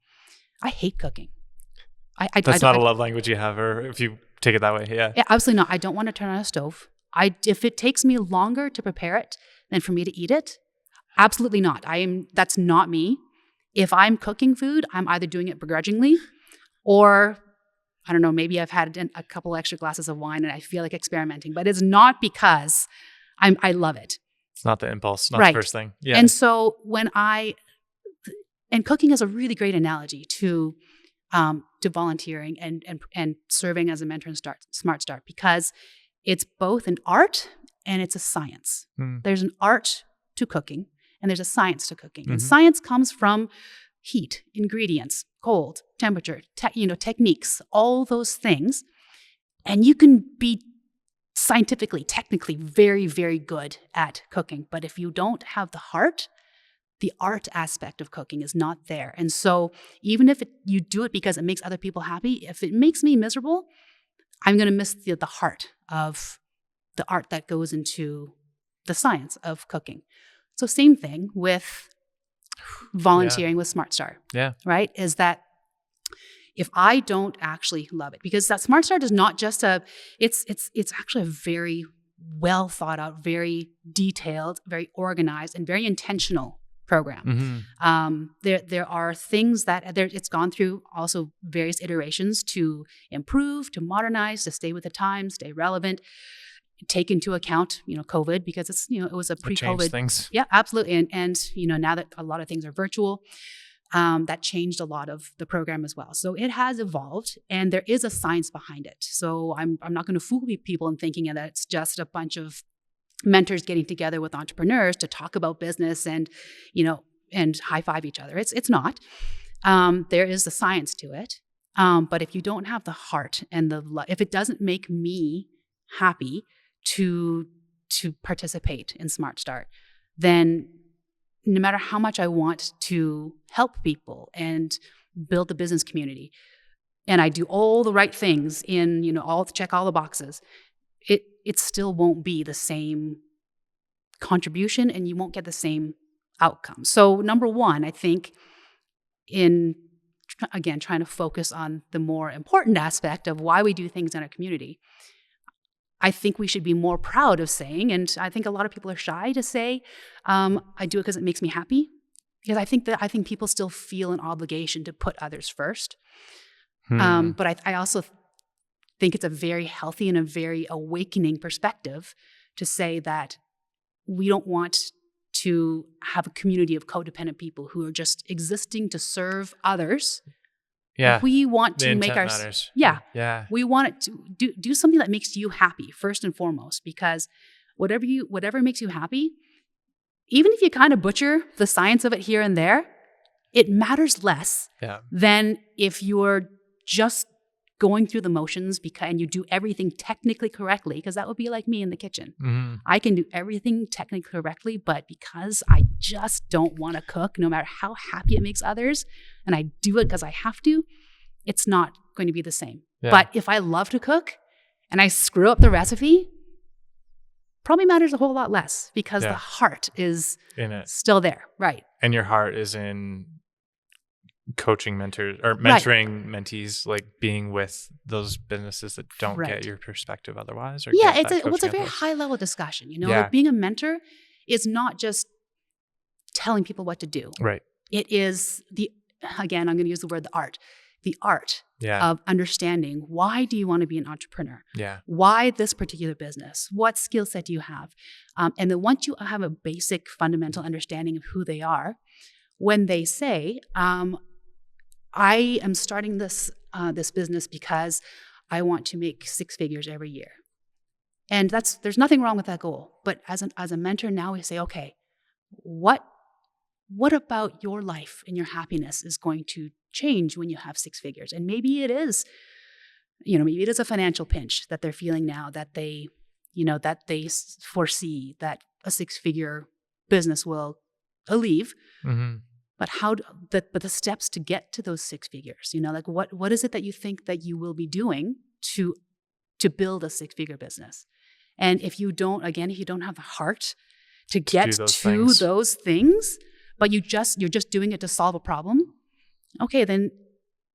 I hate cooking. That's not a love language you have, or if you take it that way, yeah. Absolutely not. I don't want to turn on a stove. If it takes me longer to prepare it than for me to eat it, absolutely not. That's not me. If I'm cooking food, I'm either doing it begrudgingly or, I don't know, maybe I've had a couple extra glasses of wine and I feel like experimenting, but it's not because I love it. It's not the impulse, not the first thing. Yeah. And so and cooking is a really great analogy to volunteering and serving as a mentor in Smart Start, because it's both an art and it's a science. There's an art to cooking and there's a science to cooking. And science comes from heat, ingredients, cold, temperature, techniques, all those things. And you can be scientifically, technically very, very good at cooking. But if you don't have the heart, the art aspect of cooking is not there. And so even if you do it because it makes other people happy, if it makes me miserable, I'm going to miss the heart of the art that goes into the science of cooking. So same thing with volunteering with Smart Start. Yeah. Right? Is that if I don't actually love it, because that Smart Start is not just it's actually a very well thought out, very detailed, very organized, and very intentional program. There are things that it's gone through also various iterations to improve, to modernize, to stay with the times, stay relevant, take into account, COVID, because it's, it was a pre-COVID things. Yeah, absolutely. And now that a lot of things are virtual, that changed a lot of the program as well. So it has evolved and there is a science behind it. So I'm not going to fool people in thinking that it's just a bunch of mentors getting together with entrepreneurs to talk about business and high five each other. It's not. There is the science to it. But if you don't have the heart and if it doesn't make me happy to participate in Smart Start, then no matter how much I want to help people and build the business community, and I do all the right things check all the boxes, it still won't be the same contribution and you won't get the same outcome. So number one, I think trying to focus on the more important aspect of why we do things in our community, I think we should be more proud of saying, and I think a lot of people are shy to say, I do it because it makes me happy. Because I think people still feel an obligation to put others first. But I also think it's a very healthy and a very awakening perspective to say that we don't want to have a community of codependent people who are just existing to serve others Yeah. We want The to make intent our matters. yeah. Yeah. We want it to do something that makes you happy first and foremost, because whatever makes you happy, even if you kind of butcher the science of it here and there, it matters less than if you're just going through the motions and you do everything technically correctly, because that would be like me in the kitchen. Mm-hmm. I can do everything technically correctly, but because I just don't want to cook, no matter how happy it makes others, and I do it because I have to, it's not going to be the same. Yeah. But if I love to cook and I screw up the recipe, probably matters a whole lot less, because the heart is in it, still there. Right. And your heart is in coaching mentors or mentoring mentees, like being with those businesses that don't get your perspective otherwise. Or it's a very high level discussion. Like being a mentor is not just telling people what to do. Right. It is again, I'm going to use the word the art of understanding, why do you want to be an entrepreneur? Yeah. Why this particular business? What skill set do you have? And then once you have a basic fundamental understanding of who they are, when they say, I am starting this business because I want to make 6 figures every year. And there's nothing wrong with that goal. But as a mentor now, we say, okay, what about your life and your happiness is going to change when you have 6 figures? And maybe it is, maybe it is a financial pinch that they're feeling now, that they foresee that a 6-figure business will alleviate. Mm-hmm. But the steps to get to those 6 figures, like what is it that you think that you will be doing to build a 6-figure business? And if you don't have the heart to get to those things, but you're just doing it to solve a problem, okay, then,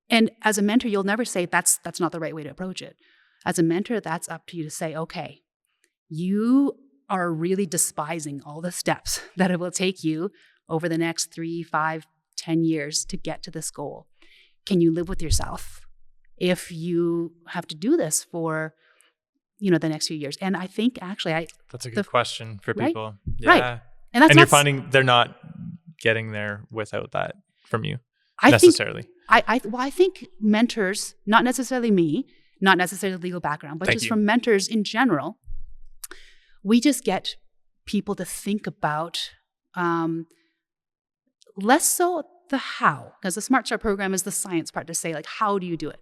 and as a mentor, you'll never say that's not the right way to approach it. As a mentor, that's up to you to say, okay, you are really despising all the steps that it will take you over the next 3, 5, 10 years to get to this goal. Can you live with yourself if you have to do this for, the next few years? And I think actually that's a good question for people. Yeah. Right. And you're finding they're not getting there without that from you necessarily. I think mentors, not necessarily me, not necessarily legal background, but from mentors in general, we just get people to think about less so the how, because the Smart Start program is the science part to say, like, how do you do it?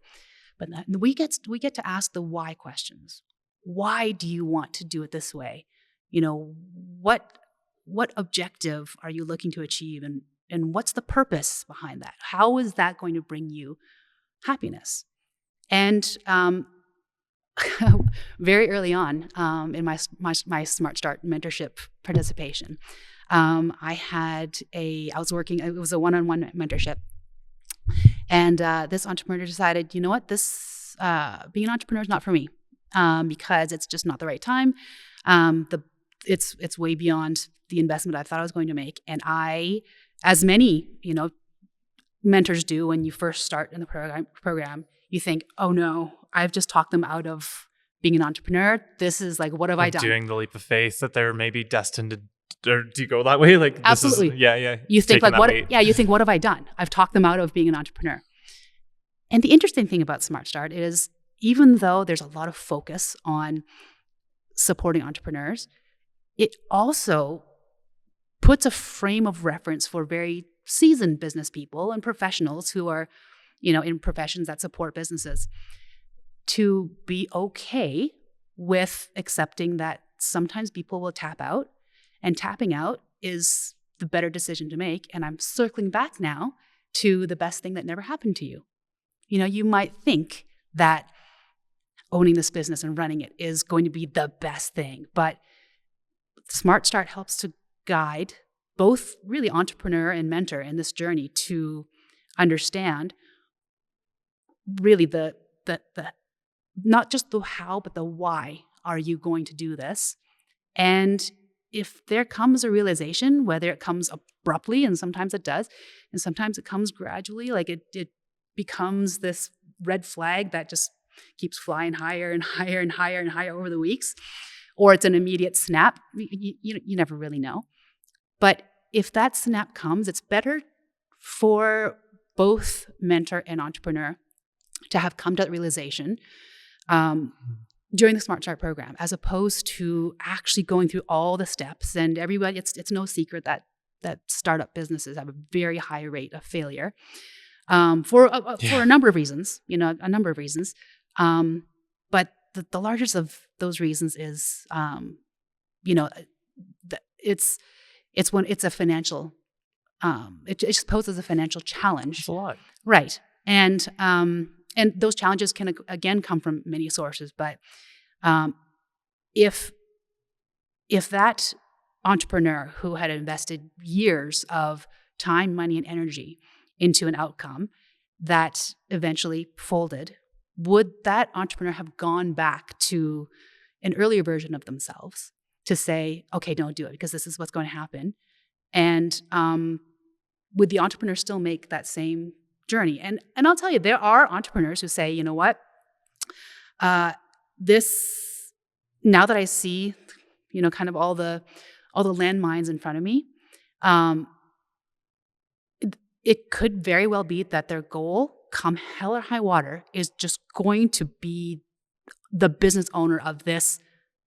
But we get to ask the why questions. Why do you want to do it this way? What objective are you looking to achieve, and what's the purpose behind that? How is that going to bring you happiness? And very early on in my Smart Start mentorship participation, I was working, it was a one-on-one mentorship. And this entrepreneur decided, you know what, this being an entrepreneur is not for me, because it's just not the right time. It's way beyond the investment I thought I was going to make. And I, as many, mentors do when you first start in the program, you think, oh no, I've just talked them out of being an entrepreneur. This is like, what have I done? Doing the leap of faith that they're maybe destined to. Or do you go that way? Like, absolutely. You think like, what? Yeah, you think, what have I done? I've talked them out of being an entrepreneur. And the interesting thing about Smart Start is, even though there's a lot of focus on supporting entrepreneurs, it also puts a frame of reference for very seasoned business people and professionals who are, in professions that support businesses, to be okay with accepting that sometimes people will tap out. And tapping out is the better decision to make. And I'm circling back now to the best thing that never happened to you. You might think that owning this business and running it is going to be the best thing. But Smart Start helps to guide both really entrepreneur and mentor in this journey to understand really the not just the how, but the why are you going to do this. And if there comes a realization, whether it comes abruptly, and sometimes it does, and sometimes it comes gradually, like it becomes this red flag that just keeps flying higher and higher and higher and higher over the weeks, or it's an immediate snap, you never really know. But if that snap comes, it's better for both mentor and entrepreneur to have come to that realization during the Smart Start program, as opposed to actually going through all the steps. And everybody, it's no secret that startup businesses have a very high rate of failure for a number of reasons, but the largest of those reasons is, it's a financial, it just poses a financial challenge. It's a lot. Right. And those challenges can, again, come from many sources. But if that entrepreneur who had invested years of time, money, and energy into an outcome that eventually folded, would that entrepreneur have gone back to an earlier version of themselves to say, okay, don't do it because this is what's going to happen? And would the entrepreneur still make that same journey? And I'll tell you, there are entrepreneurs who say, you know what, this, now that I see, kind of all the landmines in front of me, it could very well be that their goal, come hell or high water, is just going to be the business owner of this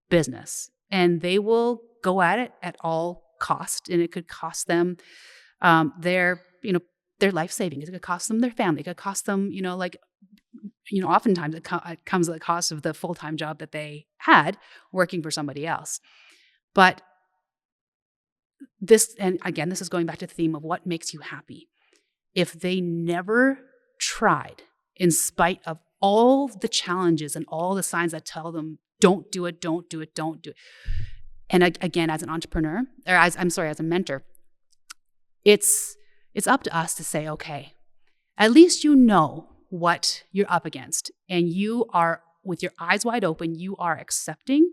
business. And they will go at it at all cost. And it could cost them their life savings. It could cost them their family. It could cost them, oftentimes it comes at the cost of the full-time job that they had working for somebody else. But this, and again, this is going back to the theme of what makes you happy. If they never tried, in spite of all the challenges and all the signs that tell them, don't do it, don't do it, don't do it. And again, as an entrepreneur, or as a mentor, it's up to us to say, okay, at least you know what you're up against. And you are, with your eyes wide open, you are accepting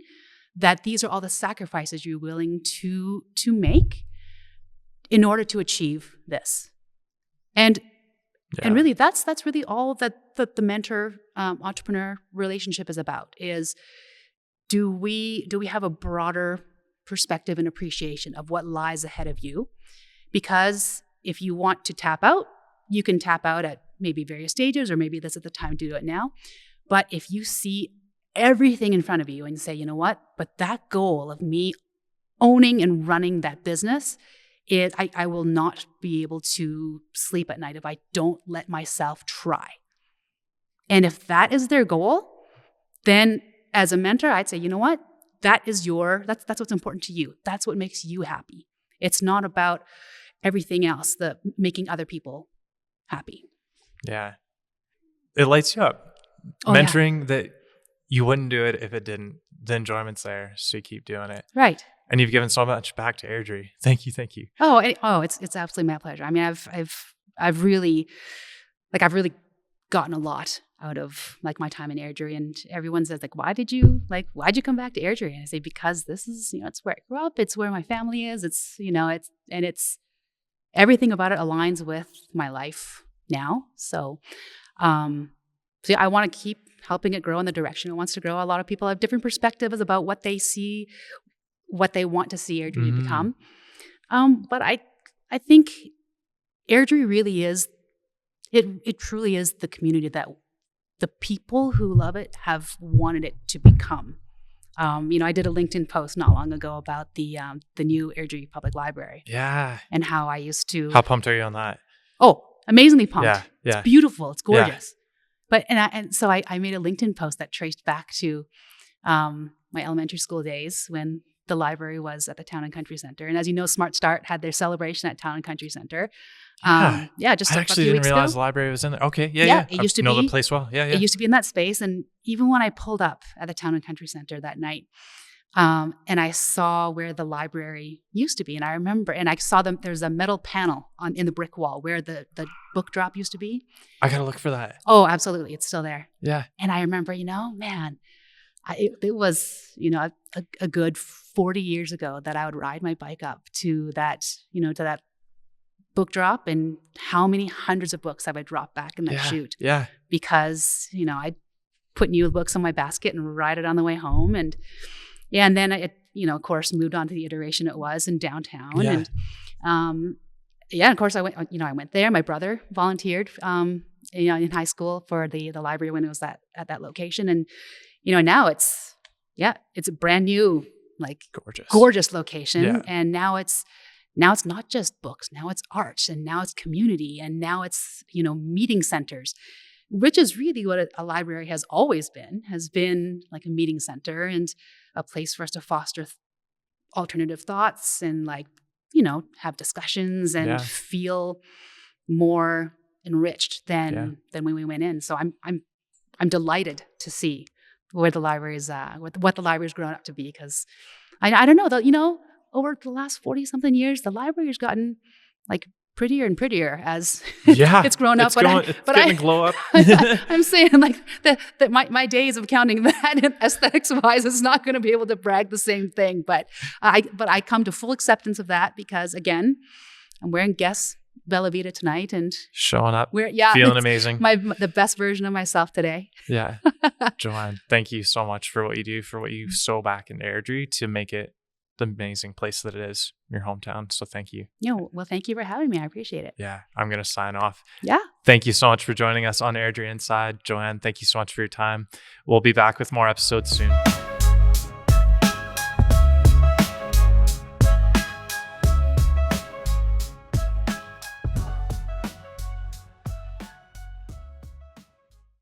that these are all the sacrifices you're willing to make in order to achieve this. And really, that's really all that the mentor entrepreneur relationship is about. Is do we have a broader perspective and appreciation of what lies ahead of you? Because if you want to tap out, you can tap out at maybe various stages, or maybe this is the time to do it now. But if you see everything in front of you and say, you know what, but that goal of me owning and running that business, I will not be able to sleep at night if I don't let myself try. And if that is their goal, then as a mentor, I'd say, you know what, that's what's important to you. That's what makes you happy. It's not about everything else, the making other people happy. Yeah. It lights you up. Mentoring that you wouldn't do it if it didn't. The enjoyment's there, so you keep doing it. Right. And you've given so much back to Airdrie. Thank you. Oh, it's absolutely my pleasure. I mean, I've really gotten a lot out of my time in Airdrie, and everyone says why'd you come back to Airdrie? And I say, because this is, it's where I grew up. It's where my family is. It's everything about it aligns with my life now. So, I want to keep helping it grow in the direction it wants to grow. A lot of people have different perspectives about what they see, what they want to see Airdrie become. But I think Airdrie really is, it truly is the community that the people who love it have wanted it to become. I did a LinkedIn post not long ago about the new Airdrie Public Library. Yeah. And how I used to. How pumped are you on that? Oh, amazingly pumped. Yeah. It's beautiful. It's gorgeous. Yeah. But so I made a LinkedIn post that traced back to my elementary school days when the library was at the Town and Country Center. And as you know, Smart Start had their celebration at Town and Country Center. Just I actually didn't realize the library was in there. Okay, yeah. It used to know be, the place well. Yeah. It used to be in that space. And even when I pulled up at the Town and Country Center that night, and I saw where the library used to be, and I remember, and I saw there's a metal panel in the brick wall where the book drop used to be. I gotta look for that. Oh, absolutely, it's still there. Yeah. And I remember, man, it was a good 40 years ago that I would ride my bike up to that book drop, and how many hundreds of books I would drop back in that chute. Yeah. Because I'd put new books on my basket and ride it on the way home, and then it of course moved on to the iteration it was in downtown. Yeah. And yeah, of course I went, I went there. My brother volunteered, in high school for the library when it was at that location. And, now it's a brand new, like gorgeous location. Yeah. And now it's not just books. Now it's art, and now it's community, and now it's, meeting centers, which is really what a library has always been like a meeting center and a place for us to foster alternative thoughts and, like, have discussions and feel more enriched than when we went in. So I'm delighted to see where the library's what the library's grown up to be, because I don't know, though, over the last 40 something years, the library has gotten, like, prettier and prettier as it's grown up. It's gonna glow up. I'm saying, like, that my days of counting that aesthetics wise is not going to be able to brag the same thing. But I come to full acceptance of that, because, again, I'm wearing Guess Bella Vita tonight and showing up, feeling amazing. The best version of myself today. Yeah. Joanne, thank you so much for what you do, for what you sow back in Airdrie to make it the amazing place that it is, your hometown. So thank you. Well, thank you for having me. I appreciate it. Yeah, I'm going to sign off. Yeah. Thank you so much for joining us on Airdrie Inside. Joanne, thank you so much for your time. We'll be back with more episodes soon.